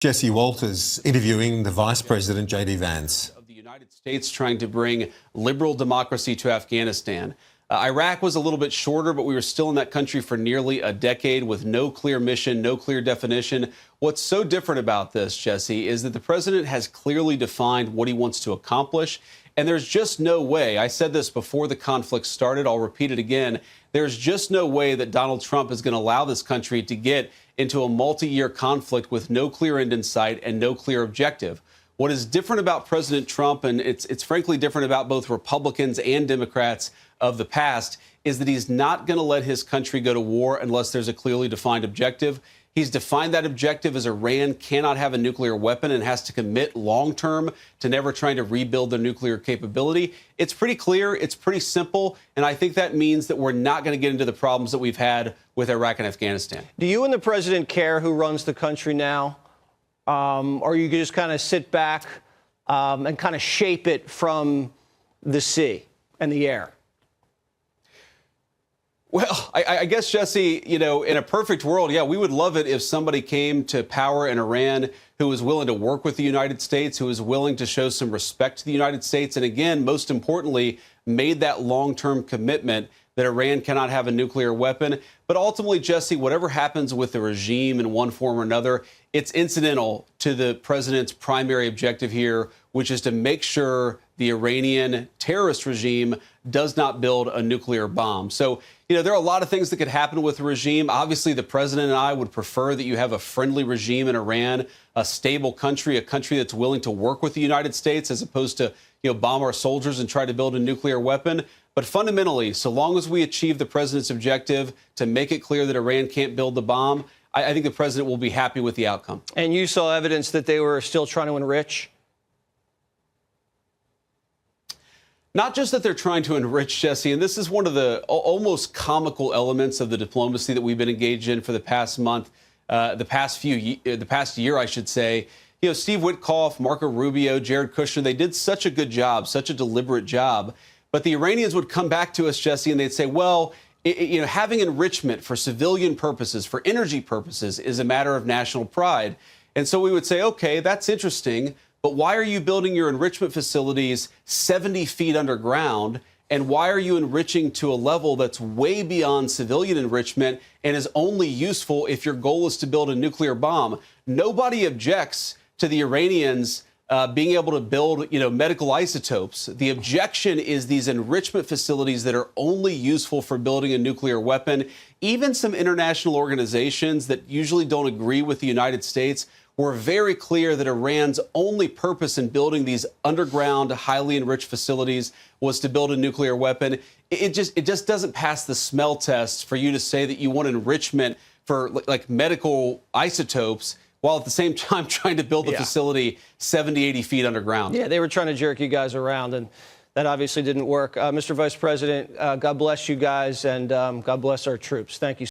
Jesse Walters interviewing the Vice President JD Vance. Of the United States trying to bring liberal democracy to Afghanistan. Iraq was a little bit shorter, but we were still in that country for nearly a decade with no clear mission, no clear definition. What's so different about this, Jesse, is that the president has clearly defined what he wants to accomplish. And there's just no way, I said this before the conflict started, I'll repeat it again, there's just no way that Donald Trump is going to allow this country to get into a multi-year conflict with no clear end in sight and no clear objective. What is different about President Trump, and it's frankly different about both Republicans and Democrats of the past, is that he's not going to let his country go to war unless there's a clearly defined objective. He's defined that objective as Iran cannot have a nuclear weapon and has to commit long-term to never trying to rebuild their nuclear capability. It's pretty clear. It's pretty simple. And I think that means that we're not going to get into the problems that we've had with Iraq and Afghanistan. Do you and the president care who runs the country now? Or you just kind of sit back and kind of shape it from the sea and the air? Well, I guess, Jesse, you know, in a perfect world, yeah, we would love it if somebody came to power in Iran who was willing to work with the United States, who was willing to show some respect to the United States, and again, most importantly, made that long-term commitment that Iran cannot have a nuclear weapon. But ultimately, Jesse, whatever happens with the regime in one form or another, it's incidental to the president's primary objective here, which is to make sure the Iranian terrorist regime does not build a nuclear bomb. So, you know, there are a lot of things that could happen with the regime. Obviously, the president and I would prefer that you have a friendly regime in Iran, a stable country, a country that's willing to work with the United States as opposed to, you know, bomb our soldiers and try to build a nuclear weapon. But fundamentally, so long as we achieve the president's objective to make it clear that Iran can't build the bomb, I think the president will be happy with the outcome. And you saw evidence that they were still trying to enrich? Not just that they're trying to enrich, Jesse, and this is one of the almost comical elements of the diplomacy that we've been engaged in for the past month, the past year, I should say. You know, Steve Witkoff, Marco Rubio, Jared Kushner, they did such a good job, such a deliberate job. But the Iranians would come back to us, Jesse, and they'd say, well, you know, having enrichment for civilian purposes, for energy purposes, is a matter of national pride. And so we would say, OK, that's interesting. But why are you building your enrichment facilities 70 feet underground? And why are you enriching to a level that's way beyond civilian enrichment and is only useful if your goal is to build a nuclear bomb? Nobody objects to the Iranians being able to build, you know, medical isotopes. The objection is these enrichment facilities that are only useful for building a nuclear weapon. Even some international organizations that usually don't agree with the United States were very clear that Iran's only purpose in building these underground, highly enriched facilities was to build a nuclear weapon. It just doesn't pass the smell test for you to say that you want enrichment for like medical isotopes while at the same time trying to build a facility 70, 80 feet underground. Yeah, they were trying to jerk you guys around, and that obviously didn't work. Mr. Vice President, God bless you guys, and God bless our troops. Thank you.